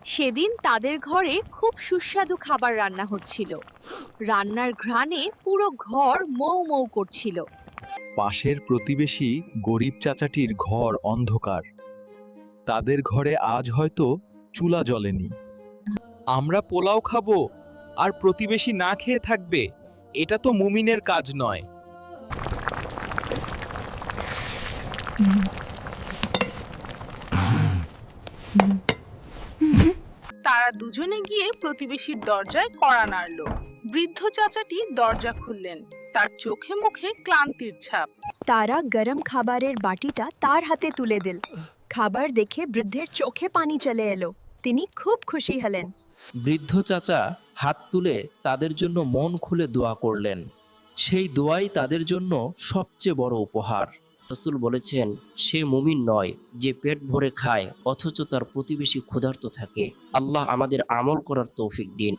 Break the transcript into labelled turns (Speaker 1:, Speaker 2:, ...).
Speaker 1: সেদিন তাদের ঘরে খুব সুস্বাদু খাবার রান্না হচ্ছিল। রান্নার ঘ্রাণে পুরো ঘর মৌ মৌ করছিল।
Speaker 2: পাশের প্রতিবেশী গরিব চাচাটির ঘর অন্ধকার। তাদের ঘরে আজ হয়তো চুলা জ্বলেনি। আমরা পোলাও খাবো আর প্রতিবেশী না খেয়ে থাকবে, এটা তো মুমিনের কাজ নয়।
Speaker 3: তারা দুজনে গিয়ে প্রতিবেশীর দরজায় কড়া নাড়ল। বৃদ্ধ চাচাটি দরজা খুললেন, তার চোখে মুখে ক্লান্তির ছাপ।
Speaker 4: তারা গরম খাবারের বাটিটা তার হাতে তুলে দিল। খাবার দেখে বৃদ্ধের চোখে পানি চলে এলো। তিনি খুব খুশি হলেন।
Speaker 5: বৃদ্ধ চাচা হাত তুলে তাদের জন্য মন খুলে দোয়া করলেন। সেই দোয়াই তাদের জন্য সবচেয়ে বড় উপহার। রাসূল বলেছেন, সে মুমিন নয় যে পেট ভরে খায় অথচ তার প্রতিবেশী ক্ষুধার্ত থাকে। আল্লাহ আমাদের আমল করার তৌফিক দিন।